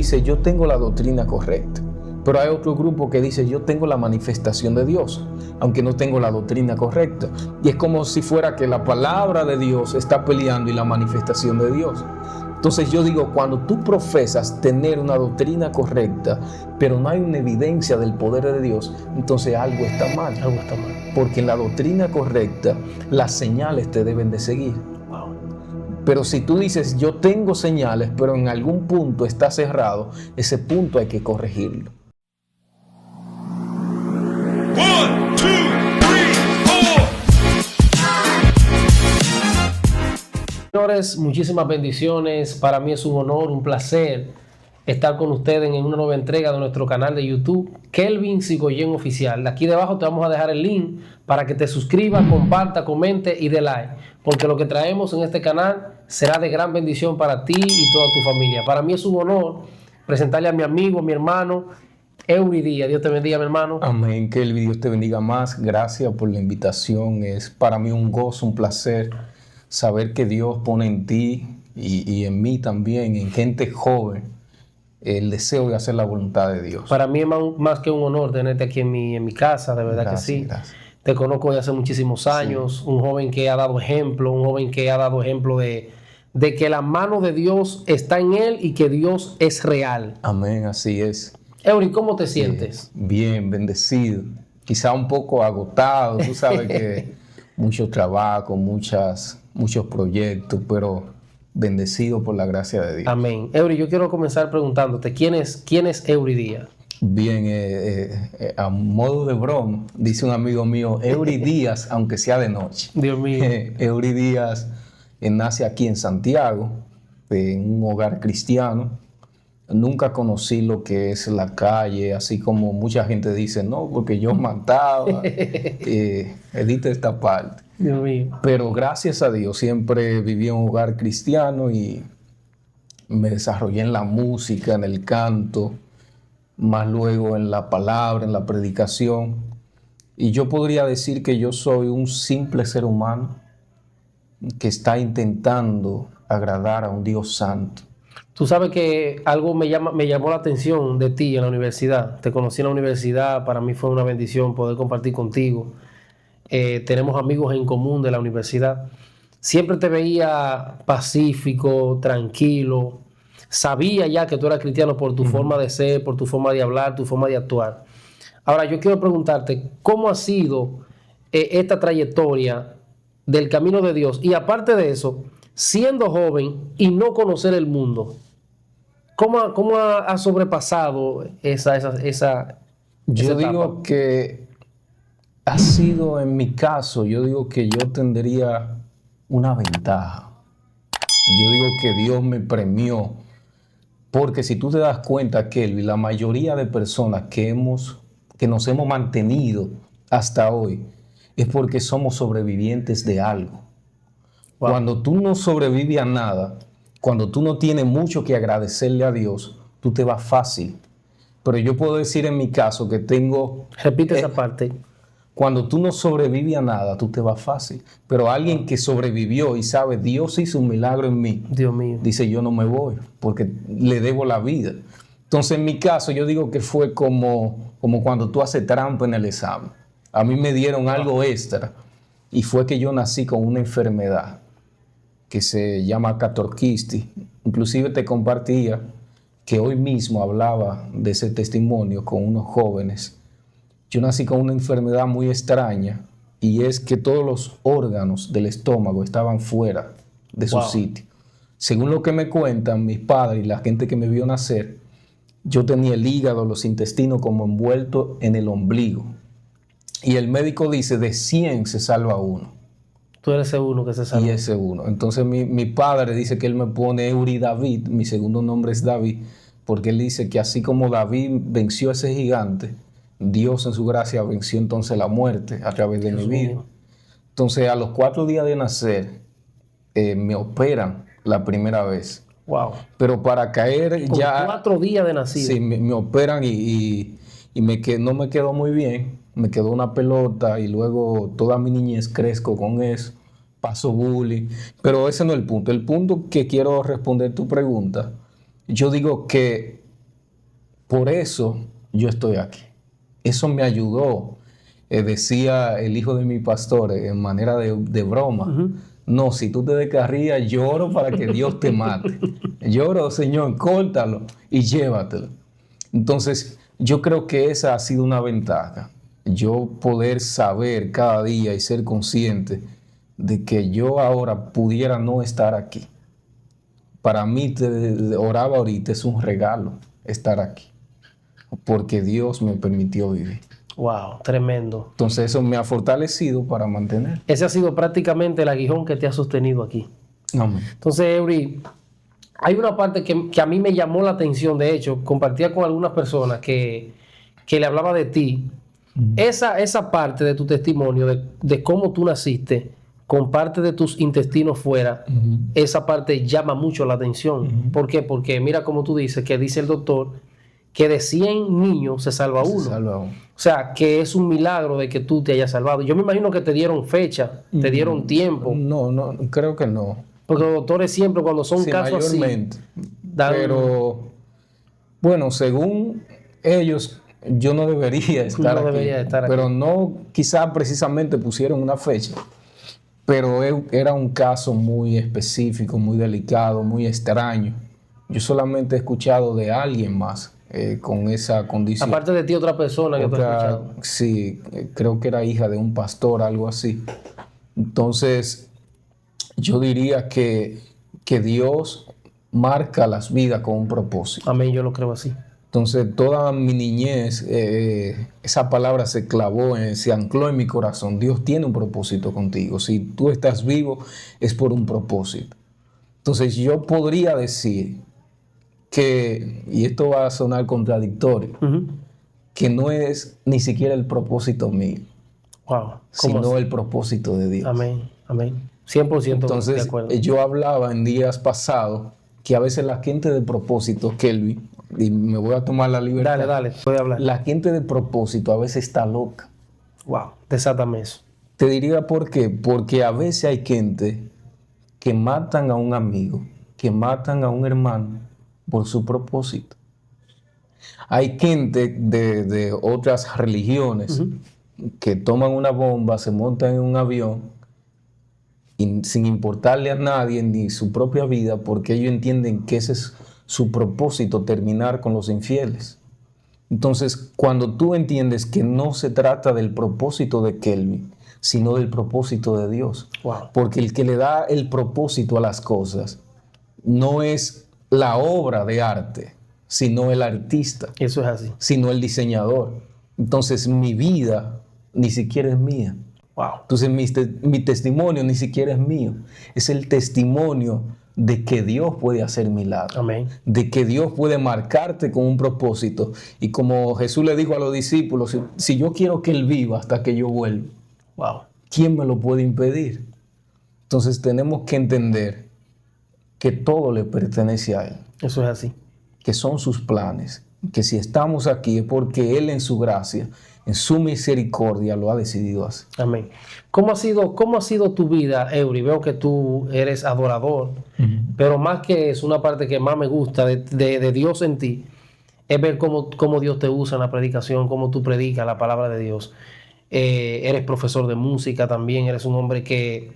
dice, yo tengo la doctrina correcta. Pero hay otro grupo que dice, yo tengo la manifestación de Dios, aunque no tengo la doctrina correcta. Y es como si fuera que la palabra de Dios está peleando y la manifestación de Dios. Entonces yo digo, cuando tú profesas tener una doctrina correcta, pero no hay una evidencia del poder de Dios, entonces algo está mal. Algo está mal. Porque en la doctrina correcta, las señales te deben de seguir. Pero si tú dices, yo tengo señales, pero en algún punto está cerrado, ese punto hay que corregirlo. 1, 2, 3, 4. Señores, muchísimas bendiciones. Para mí es un honor, un placer estar con ustedes en una nueva entrega de nuestro canal de YouTube, Kelvin Sigoyen Oficial. De aquí debajo te vamos a dejar el link para que te suscribas, comparta, comente y dé like, porque lo que traemos en este canal será de gran bendición para ti y toda tu familia. Para mí es un honor presentarle a mi amigo, mi hermano, Eury Díaz. Dios te bendiga, mi hermano. Amén, Kelvin, Dios te bendiga más. Gracias por la invitación. Es para mí un gozo, un placer saber que Dios pone en ti y en mí también, en gente joven, el deseo de hacer la voluntad de Dios. Para mí es más que un honor tenerte aquí en mi casa, de verdad. Gracias, que sí. Gracias. Te conozco desde hace muchísimos años, sí. Un joven que ha dado ejemplo, de que la mano de Dios está en él y que Dios es real. Amén, así es. Eury, ¿cómo te sientes? Bien, bendecido. Quizá un poco agotado, tú sabes que mucho trabajo, muchos proyectos, pero bendecido por la gracia de Dios. Amén. Eury, yo quiero comenzar preguntándote, ¿quién es Eury Díaz? Bien, a modo de broma, dice un amigo mío, Eury Díaz, aunque sea de noche. Dios mío. Eury Díaz nace aquí en Santiago, en un hogar cristiano. Nunca conocí lo que es la calle, así como mucha gente dice, no, porque yo mataba. Edita esta parte. Dios mío. Pero gracias a Dios siempre viví en un hogar cristiano y me desarrollé en la música, en el canto, más luego en la palabra, en la predicación. Y yo podría decir que yo soy un simple ser humano que está intentando agradar a un Dios santo. Tú sabes que algo me llamó la atención de ti en la universidad. Te conocí en la universidad, para mí fue una bendición poder compartir contigo. Tenemos amigos en común de la universidad. Siempre te veía pacífico, tranquilo. Sabía ya que tú eras cristiano por tu forma de ser, por tu forma de hablar, tu forma de actuar. Ahora, yo quiero preguntarte, ¿cómo ha sido esta trayectoria del camino de Dios? Y aparte de eso, siendo joven y no conocer el mundo, ¿cómo ha sobrepasado esa Yo digo etapa? que ha sido, en mi caso, yo digo que yo tendría una ventaja. Yo digo que Dios me premió, porque si tú te das cuenta, Kelvin, la mayoría de personas que nos hemos mantenido hasta hoy es porque somos sobrevivientes de algo. Wow. Cuando tú no sobrevives a nada, cuando tú no tienes mucho que agradecerle a Dios, tú te vas fácil. Pero yo puedo decir en mi caso que tengo... Repite esa parte. Cuando tú no sobrevives a nada, tú te vas fácil. Pero alguien que sobrevivió y sabe, Dios hizo un milagro en mí, Dios mío, dice, yo no me voy porque le debo la vida. Entonces, en mi caso, yo digo que fue como cuando tú haces trampa en el examen. A mí me dieron algo extra y fue que yo nací con una enfermedad que se llama catorquisti. Inclusive te compartía que hoy mismo hablaba de ese testimonio con unos jóvenes. Yo nací con una enfermedad muy extraña y es que todos los órganos del estómago estaban fuera de su sitio. Según lo que me cuentan mis padres y la gente que me vio nacer, yo tenía el hígado, los intestinos como envueltos en el ombligo. Y el médico dice, de 100 se salva uno. Tú eres ese uno que se salva. Y ese uno. Entonces mi padre dice que él me pone Eury David, mi segundo nombre es David, porque él dice que así como David venció a ese gigante, Dios en su gracia venció entonces la muerte a través de mi vida. Entonces a los 4 días de nacer me operan la primera vez. Wow. Pero para caer con ya... 4 días de nacido. Sí, me operan y no me quedó muy bien. Me quedó una pelota y luego toda mi niñez crezco con eso. Paso bullying. Pero ese no es el punto. El punto que quiero responder tu pregunta, yo digo que por eso yo estoy aquí. Eso me ayudó. Decía el hijo de mi pastor en manera de broma. No, si tú te descarrías, lloro para que Dios te mate. Lloro, Señor, córtalo y llévatelo. Entonces, yo creo que esa ha sido una ventaja. Yo poder saber cada día y ser consciente de que yo ahora pudiera no estar aquí. Para mí, te oraba ahorita, es un regalo estar aquí. Porque Dios me permitió vivir. Wow, tremendo. Entonces eso me ha fortalecido para mantener. Ese ha sido prácticamente el aguijón que te ha sostenido aquí. Amén. Entonces, Eury, hay una parte que a mí me llamó la atención. De hecho, compartía con algunas personas que le hablaba de ti. Esa parte de tu testimonio, de cómo tú naciste, con parte de tus intestinos fuera, esa parte llama mucho la atención. ¿Por qué? Porque mira como tú dices, que dice el doctor, que de 100 niños se salva uno. Se salva uno. O sea, que es un milagro de que tú te hayas salvado. Yo me imagino que te dieron fecha, te dieron tiempo. No, creo que no. Porque los doctores siempre cuando son Sí, casos mayormente. así... dan- Pero, bueno, según ellos, yo no debería estar aquí. debería estar aquí. Pero no, quizá precisamente pusieron una fecha. Pero era un caso muy específico, muy delicado, muy extraño. Yo solamente he escuchado de alguien más con esa condición. Aparte de ti, otra persona que tú has escuchado. Sí, creo que era hija de un pastor, algo así. Entonces, yo diría que Dios marca las vidas con un propósito. Amén, yo lo creo así. Entonces, toda mi niñez, esa palabra se clavó, se ancló en mi corazón. Dios tiene un propósito contigo. Si tú estás vivo, es por un propósito. Entonces, yo podría decir que, y esto va a sonar contradictorio, que no es ni siquiera el propósito mío, Wow. sino el propósito de Dios. Amén, amén. 100% de Entonces, acuerdo. yo hablaba en días pasados que a veces la gente de propósito, Kelvin, y me voy a tomar la libertad. Dale, puede hablar. La gente de propósito a veces está loca. Wow, desátame eso. Te diría por qué. Porque a veces hay gente que matan a un amigo, que matan a un hermano por su propósito. Hay gente de otras religiones que toman una bomba, se montan en un avión y sin importarle a nadie ni su propia vida, porque ellos entienden que ese es su propósito, terminar con los infieles. Entonces, cuando tú entiendes que no se trata del propósito de Kelvin, sino del propósito de Dios. Wow. Porque el que le da el propósito a las cosas no es la obra de arte, sino el artista, Eso es así. sino el diseñador. Entonces, mi vida ni siquiera es mía. Wow. Entonces, mi testimonio ni siquiera es mío. Es el testimonio de que Dios puede hacer milagros. Amén. De que Dios puede marcarte con un propósito. Y como Jesús le dijo a los discípulos, si yo quiero que Él viva hasta que yo vuelva, Wow. ¿quién me lo puede impedir? Entonces tenemos que entender que todo le pertenece a Él, Eso es así. que son sus planes, que si estamos aquí es porque Él en su gracia, en su misericordia lo ha decidido hacer. Amén. ¿Cómo ha sido tu vida, Eury? Veo que tú eres adorador, pero más que es una parte que más me gusta de Dios en ti, es ver cómo Dios te usa en la predicación, cómo tú predicas la palabra de Dios. Eres profesor de música también, eres un hombre que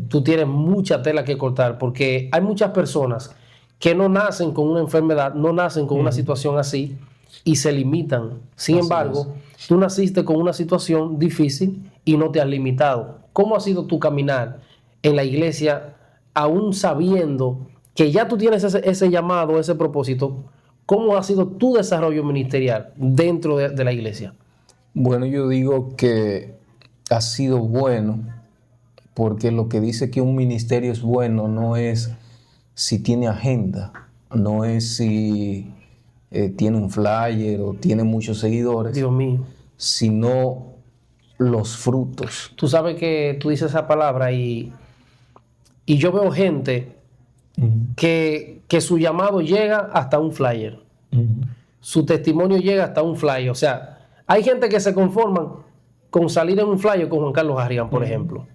tú tienes mucha tela que cortar, porque hay muchas personas que no nacen con una enfermedad, no nacen con una situación así y se limitan. Sin embargo, tú naciste con una situación difícil y no te has limitado. ¿Cómo ha sido tu caminar en la iglesia, aún sabiendo que ya tú tienes ese llamado, ese propósito? ¿Cómo ha sido tu desarrollo ministerial dentro de la iglesia? Bueno, yo digo que ha sido bueno, porque lo que dice que un ministerio es bueno no es si tiene agenda, no es si tiene un flyer o tiene muchos seguidores, Dios mío. sino los frutos. Tú sabes que tú dices esa palabra y yo veo gente que su llamado llega hasta un flyer. Su testimonio llega hasta un flyer. O sea, hay gente que se conforman con salir en un flyer con Juan Carlos Harrigan, por ejemplo.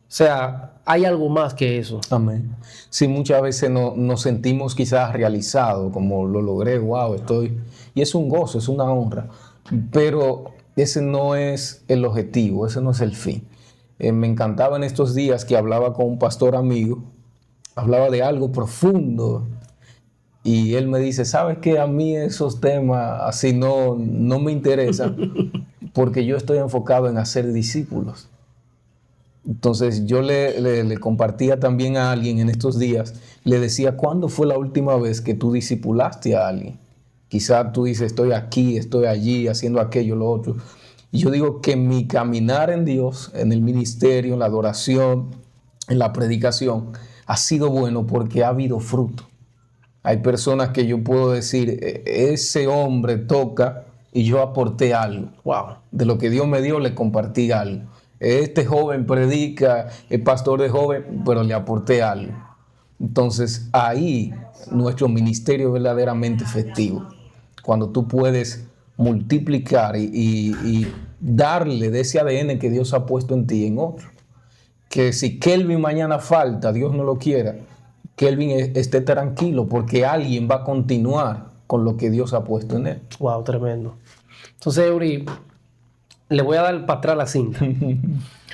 sea, hay algo más que eso. Amén. Sí, muchas veces nos sentimos quizás realizados, como lo logré, wow, estoy... Y es un gozo, es una honra, pero ese no es el objetivo, ese no es el fin. Me encantaba en estos días que hablaba con un pastor amigo, hablaba de algo profundo, y él me dice, ¿sabes qué? A mí esos temas así no me interesan, porque yo estoy enfocado en hacer discípulos. Entonces yo le compartía también a alguien en estos días, le decía, ¿cuándo fue la última vez que tú discipulaste a alguien? Quizá tú dices, estoy aquí, estoy allí, haciendo aquello, lo otro. Y yo digo que mi caminar en Dios, en el ministerio, en la adoración, en la predicación, ha sido bueno porque ha habido fruto. Hay personas que yo puedo decir, ese hombre toca y yo aporté algo. Wow. De lo que Dios me dio, le compartí algo. Este joven predica, es pastor de joven, pero le aporté algo. Entonces ahí nuestro ministerio es verdaderamente efectivo. Cuando tú puedes multiplicar y darle de ese ADN que Dios ha puesto en ti en otro. Que si Kelvin mañana falta, Dios no lo quiera, Kelvin esté tranquilo porque alguien va a continuar con lo que Dios ha puesto en él. Wow, tremendo. Entonces, Eury, le voy a dar para atrás la cinta.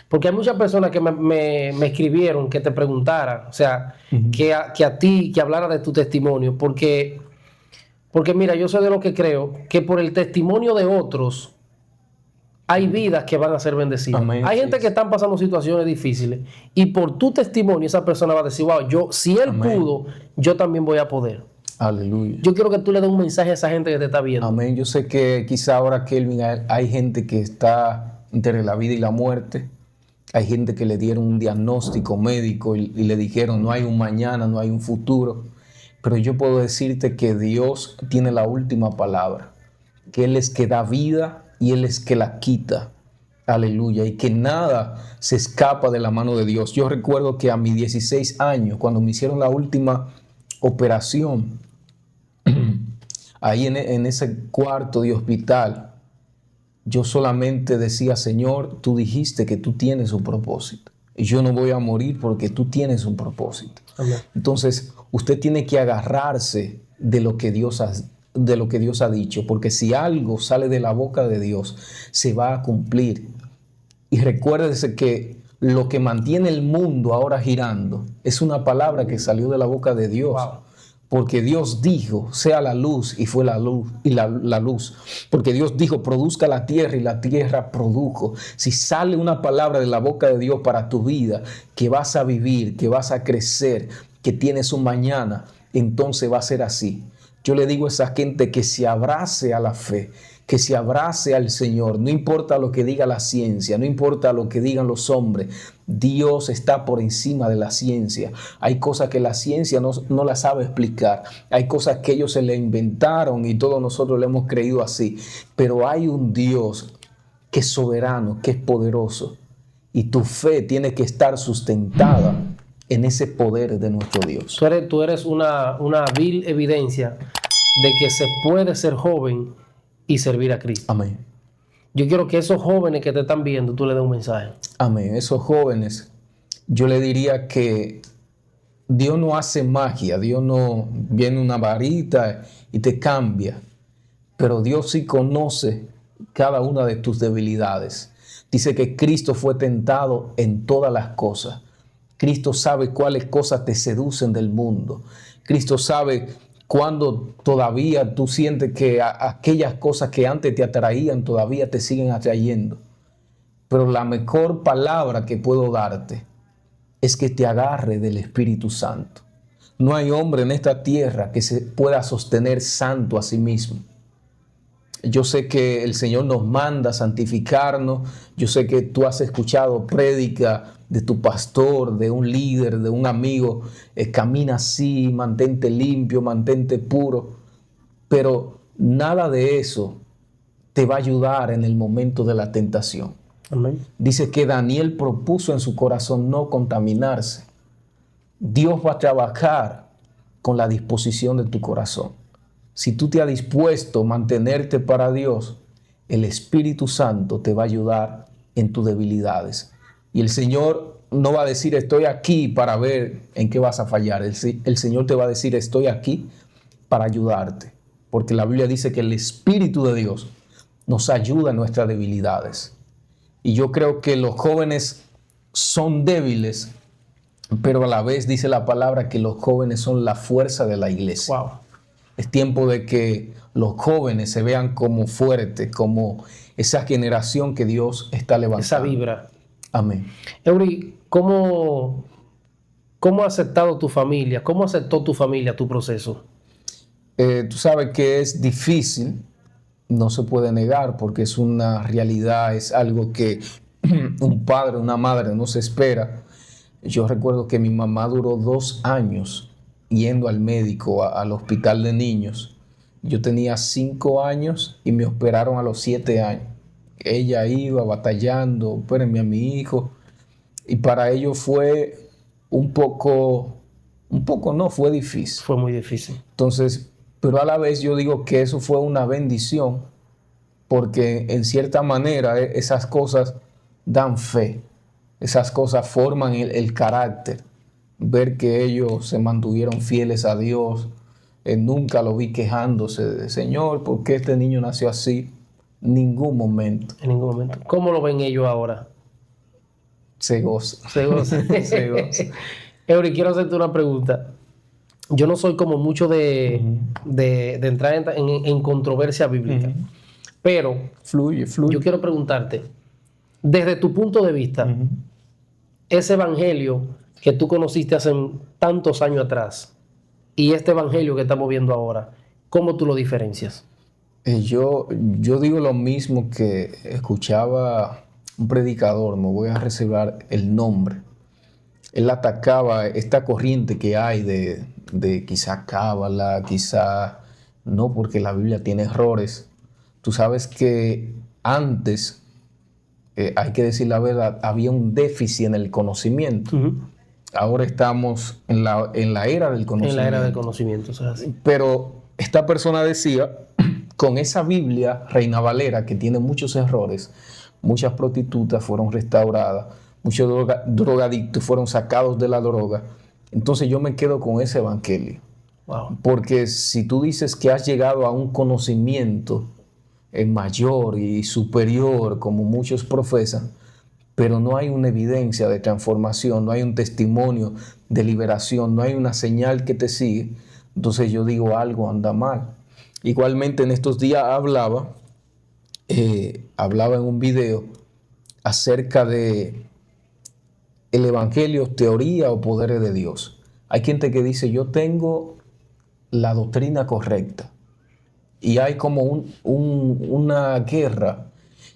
Porque hay muchas personas que me escribieron que te preguntara, o sea, que a ti, que hablara de tu testimonio, porque mira, yo soy de los que creo que por el testimonio de otros hay vidas que van a ser bendecidas. Amén, hay sí, gente que están pasando situaciones difíciles y por tu testimonio esa persona va a decir, wow, si él Amén. pudo, yo también voy a poder. Aleluya. Yo quiero que tú le des un mensaje a esa gente que te está viendo. Amén. Yo sé que quizá ahora, Kelvin, hay gente que está entre la vida y la muerte. Hay gente que le dieron un diagnóstico médico y le dijeron no hay un mañana, no hay un futuro. Pero yo puedo decirte que Dios tiene la última palabra. Que Él es que da vida y Él es que la quita. Aleluya. Y que nada se escapa de la mano de Dios. Yo recuerdo que a mis 16 años, cuando me hicieron la última operación, ahí en ese cuarto de hospital, yo solamente decía, Señor, tú dijiste que tú tienes un propósito. Y yo no voy a morir porque tú tienes un propósito. Amén. Entonces, usted tiene que agarrarse de lo que Dios ha dicho, porque si algo sale de la boca de Dios, se va a cumplir. Y recuérdese que lo que mantiene el mundo ahora girando es una palabra que salió de la boca de Dios. Wow. Porque Dios dijo, sea la luz, y fue la luz, y la luz. Porque Dios dijo, produzca la tierra, y la tierra produjo. Si sale una palabra de la boca de Dios para tu vida, que vas a vivir, que vas a crecer, que tienes un mañana, entonces va a ser así. Yo le digo a esa gente que se abrace a la fe, que se abrace al Señor. No importa lo que diga la ciencia, no importa lo que digan los hombres. Dios está por encima de la ciencia. Hay cosas que la ciencia no la sabe explicar. Hay cosas que ellos se le inventaron y todos nosotros le hemos creído así. Pero hay un Dios que es soberano, que es poderoso. Y tu fe tiene que estar sustentada en ese poder de nuestro Dios. Tú eres una vil evidencia de que se puede ser joven y servir a Cristo. Amén. Yo quiero que esos jóvenes que te están viendo, tú le des un mensaje. Amén. Esos jóvenes, yo le diría que Dios no hace magia, Dios no viene una varita y te cambia, pero Dios sí conoce cada una de tus debilidades. Dice que Cristo fue tentado en todas las cosas. Cristo sabe cuáles cosas te seducen del mundo. Cristo sabe cuando todavía tú sientes que aquellas cosas que antes te atraían todavía te siguen atrayendo. Pero la mejor palabra que puedo darte es que te agarre del Espíritu Santo. No hay hombre en esta tierra que se pueda sostener santo a sí mismo. Yo sé que el Señor nos manda a santificarnos. Yo sé que tú has escuchado prédica de tu pastor, de un líder, de un amigo. Camina así, mantente limpio, mantente puro. Pero nada de eso te va a ayudar en el momento de la tentación. Amén. Dice que Daniel propuso en su corazón no contaminarse. Dios va a trabajar con la disposición de tu corazón. Si tú te has dispuesto a mantenerte para Dios, el Espíritu Santo te va a ayudar en tus debilidades. Y el Señor no va a decir estoy aquí para ver en qué vas a fallar. El Señor te va a decir estoy aquí para ayudarte. Porque la Biblia dice que el Espíritu de Dios nos ayuda en nuestras debilidades. Y yo creo que los jóvenes son débiles, pero a la vez dice la palabra que los jóvenes son la fuerza de la iglesia. Wow. Es tiempo de que los jóvenes se vean como fuertes, como esa generación que Dios está levantando. Esa vibra. Amén. Eury, ¿cómo ha aceptado tu familia? ¿Cómo aceptó tu familia tu proceso? Tú sabes que es difícil, no se puede negar porque es una realidad, es algo que un padre, una madre no se espera. Yo recuerdo que mi mamá duró 2 años yendo al médico, al hospital de niños. Yo tenía 5 años y me operaron a los 7 años. Ella iba batallando, opérenme a mi hijo. Y para ellos fue fue difícil. Fue muy difícil. Entonces, pero a la vez yo digo que eso fue una bendición, porque en cierta manera esas cosas dan fe, esas cosas forman el carácter. Ver que ellos se mantuvieron fieles a Dios, nunca lo vi quejándose de Señor, ¿por qué este niño nació así? Ningún momento. En ningún momento. ¿Cómo lo ven ellos ahora? Se goza. Se goza. Se goza. Eury, quiero hacerte una pregunta. Yo no soy como mucho de entrar en controversia bíblica, pero Fluye. yo quiero preguntarte, desde tu punto de vista, ese evangelio que tú conociste hace tantos años atrás y este evangelio que estamos viendo ahora, ¿cómo tú lo diferencias? Yo digo lo mismo que escuchaba un predicador, no voy a reservar el nombre. Él atacaba esta corriente que hay de quizá cábala, quizá no, porque la Biblia tiene errores. Tú sabes que antes, hay que decir la verdad, había un déficit en el conocimiento. Ahora estamos en la era del conocimiento. En la era del conocimiento, o sea, así. Pero esta persona decía, con esa Biblia Reina Valera, que tiene muchos errores, muchas prostitutas fueron restauradas, muchos drogadictos fueron sacados de la droga. Entonces yo me quedo con ese evangelio. Wow. Porque si tú dices que has llegado a un conocimiento mayor y superior, como muchos profesan, pero no hay una evidencia de transformación, no hay un testimonio de liberación, no hay una señal que te sigue, entonces yo digo algo anda mal. Igualmente en estos días hablaba en un video acerca de el evangelio, teoría o poderes de Dios. Hay gente que dice yo tengo la doctrina correcta y hay como una guerra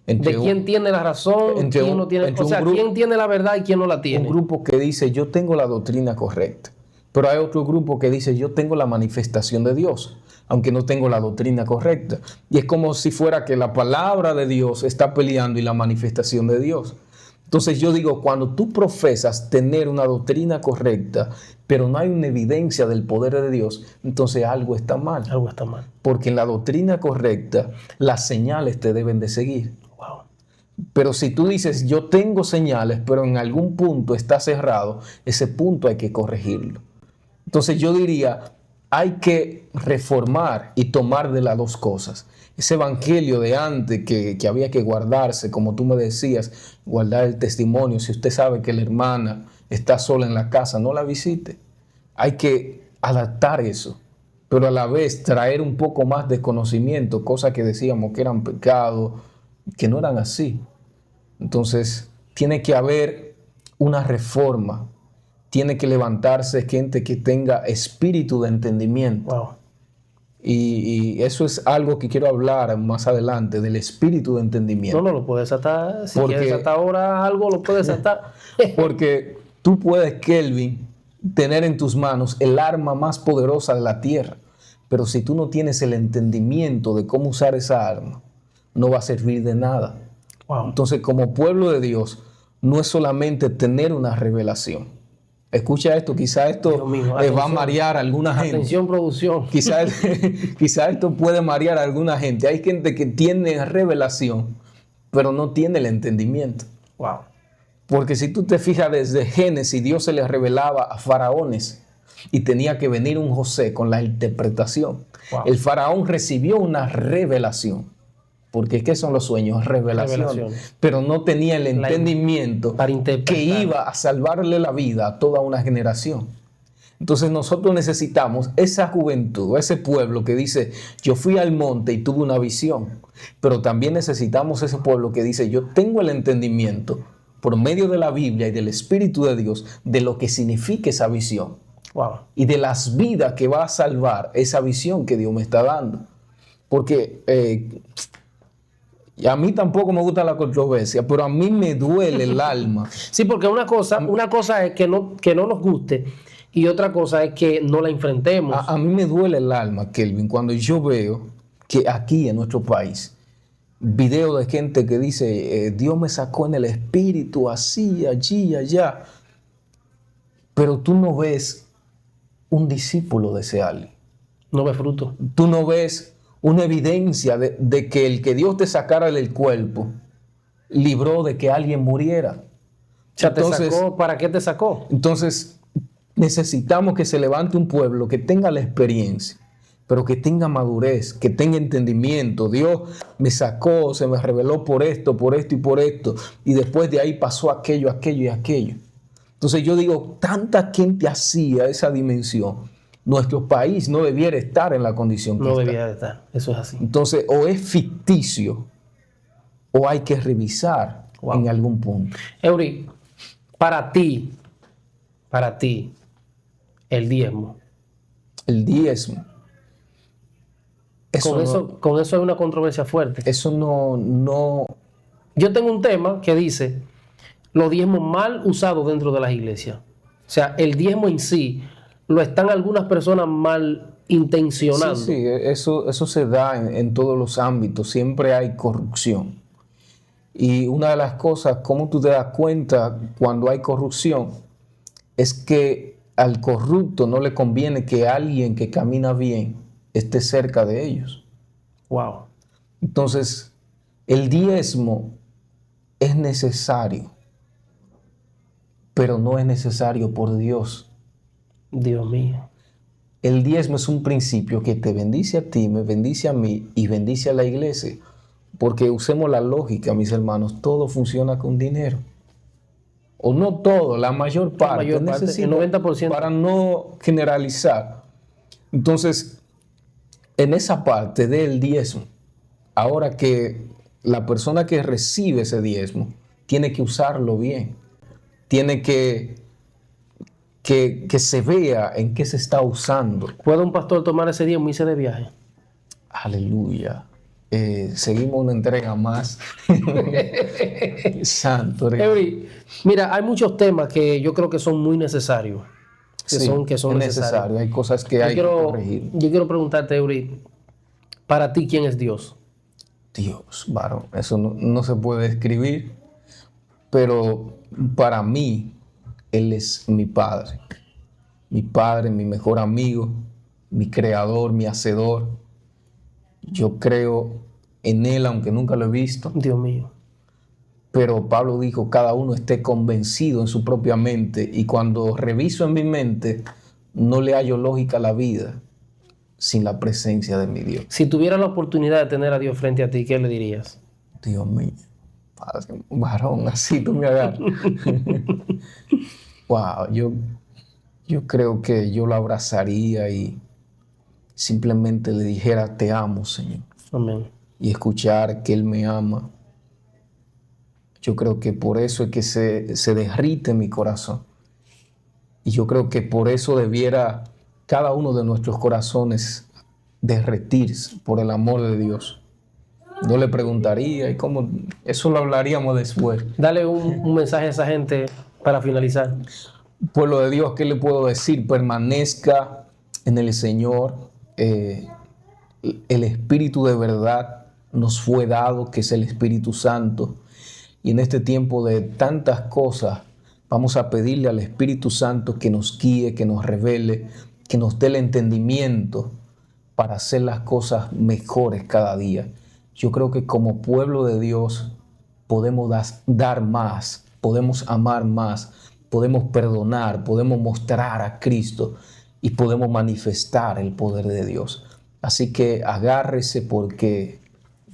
entre de quién tiene la razón, quién no tiene, o sea, quién tiene la verdad y quién no la tiene. Un grupo que dice yo tengo la doctrina correcta, pero hay otro grupo que dice yo tengo la manifestación de Dios, aunque no tengo la doctrina correcta. Y es como si fuera que la palabra de Dios está peleando y la manifestación de Dios. Entonces yo digo, cuando tú profesas tener una doctrina correcta, pero no hay una evidencia del poder de Dios, entonces algo está mal. Algo está mal. Porque en la doctrina correcta, las señales te deben de seguir. Wow. Pero si tú dices, yo tengo señales, pero en algún punto está cerrado, ese punto hay que corregirlo. Entonces yo diría, hay que reformar y tomar de las dos cosas. Ese evangelio de antes que había que guardarse, como tú me decías, guardar el testimonio. Si usted sabe que la hermana está sola en la casa, no la visite. Hay que adaptar eso, pero a la vez traer un poco más de conocimiento, cosas que decíamos que eran pecados, que no eran así. Entonces, tiene que haber una reforma. Tiene que levantarse gente que tenga espíritu de entendimiento. Wow. Y eso es algo que quiero hablar más adelante, del espíritu de entendimiento. No lo puedes atar. Si quieres atar ahora algo, lo puedes atar. Porque tú puedes, Kelvin, tener en tus manos el arma más poderosa de la tierra. Pero si tú no tienes el entendimiento de cómo usar esa arma, no va a servir de nada. Wow. Entonces, como pueblo de Dios, no es solamente tener una revelación. Escucha esto, quizá esto va a marear a alguna gente. Atención, producción. Quizá esto puede marear a alguna gente. Hay gente que tiene revelación, pero no tiene el entendimiento. Wow. Porque si tú te fijas desde Génesis, Dios se le revelaba a faraones y tenía que venir un José con la interpretación. Wow. El faraón recibió una revelación. Porque ¿qué son los sueños? Revelaciones. Revelaciones. Pero no tenía el entendimiento para interpretar. que iba a salvarle la vida a toda una generación. Entonces nosotros necesitamos esa juventud, ese pueblo que dice, yo fui al monte y tuve una visión. Pero también necesitamos ese pueblo que dice, yo tengo el entendimiento por medio de la Biblia y del Espíritu de Dios de lo que significa esa visión. Wow. Y de las vidas que va a salvar esa visión que Dios me está dando. Porque a mí tampoco me gusta la controversia, pero a mí me duele el alma. Sí, porque una cosa es que no nos guste y otra cosa es que no la enfrentemos. A mí me duele el alma, Kelvin, cuando yo veo que aquí en nuestro país, videos de gente que dice, Dios me sacó en el espíritu, así, allí, allá. Pero tú no ves un discípulo de ese alguien. No ve fruto. Tú no ves una evidencia de que el que Dios te sacara del cuerpo libró de que alguien muriera. O sea, Entonces, te sacó, ¿para qué te sacó? Entonces, necesitamos que se levante un pueblo que tenga la experiencia, pero que tenga madurez, que tenga entendimiento. Dios me sacó, se me reveló por esto y por esto, y después de ahí pasó aquello, aquello y aquello. Entonces yo digo, tanta gente hacía esa dimensión. Nuestro país no debiera estar en la condición que No está. debía de estar, eso es así. Entonces, o es ficticio, o hay que revisar en algún punto. Eury, para ti, el diezmo. El diezmo. Con eso hay una controversia fuerte. Eso no. Yo tengo un tema que dice los diezmos mal usados dentro de las iglesias. O sea, el diezmo en sí lo están algunas personas mal intencionando. Sí, eso se da en todos los ámbitos. Siempre hay corrupción. Y una de las cosas, cómo tú te das cuenta cuando hay corrupción, es que al corrupto no le conviene que alguien que camina bien esté cerca de ellos. Wow. Entonces, el diezmo es necesario, pero no es necesario por Dios. Dios mío. El diezmo es un principio que te bendice a ti, me bendice a mí y bendice a la iglesia. Porque usemos la lógica, mis hermanos, todo funciona con dinero. O no todo, la mayor parte. El 90%. Para no generalizar. Entonces, en esa parte del diezmo, ahora que la persona que recibe ese diezmo tiene que usarlo bien, tiene que se vea en qué se está usando. ¿Puede un pastor tomar ese diezmo y irse de viaje? Aleluya. Seguimos una entrega más. Santo. Eury, mira, hay muchos temas que yo creo que son muy necesarios. Que son necesarios. Hay cosas que hay que corregir. Yo quiero preguntarte, Eury, para ti, ¿quién es Dios? Dios, varón, eso no se puede describir, pero para mí, Él es mi Padre, mi mejor amigo, mi creador, mi hacedor. Yo creo en Él, aunque nunca lo he visto. Dios mío. Pero Pablo dijo, cada uno esté convencido en su propia mente. Y cuando reviso en mi mente, no le hallo lógica a la vida sin la presencia de mi Dios. Si tuviera la oportunidad de tener a Dios frente a ti, ¿qué le dirías? Dios mío, Padre, varón, así tú me agarras. Wow, yo creo que yo lo abrazaría y simplemente le dijera, te amo, Señor. Amén. Y escuchar que Él me ama. Yo creo que por eso es que se derrite mi corazón. Y yo creo que por eso debiera cada uno de nuestros corazones derretirse por el amor de Dios. Yo le preguntaría, y cómo, eso lo hablaríamos después. Dale un mensaje a esa gente para finalizar. Pueblo de Dios, ¿qué le puedo decir? Permanezca en el Señor. El Espíritu de verdad nos fue dado, que es el Espíritu Santo. Y en este tiempo de tantas cosas, vamos a pedirle al Espíritu Santo que nos guíe, que nos revele, que nos dé el entendimiento para hacer las cosas mejores cada día. Yo creo que como pueblo de Dios podemos dar más podemos amar más, podemos perdonar, podemos mostrar a Cristo y podemos manifestar el poder de Dios. Así que agárrese porque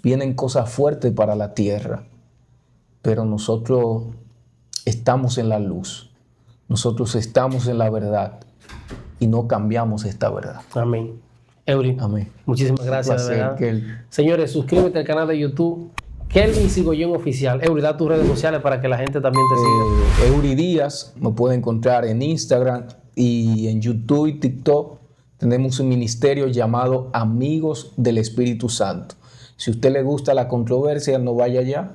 vienen cosas fuertes para la tierra, pero nosotros estamos en la luz, nosotros estamos en la verdad y no cambiamos esta verdad. Amén. Eury, Amén. muchísimas gracias, de placer, verdad. Kelvin. Señores, suscríbete al canal de YouTube Kelvin Sigoyen Oficial. Eury, da tus redes sociales para que la gente también te siga. Eury Díaz, me puede encontrar en Instagram y en YouTube y TikTok. Tenemos un ministerio llamado Amigos del Espíritu Santo. Si a usted le gusta la controversia, no vaya allá,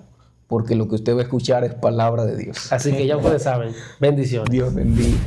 porque lo que usted va a escuchar es palabra de Dios. Así que ya ustedes saben. Bendiciones. Dios bendiga.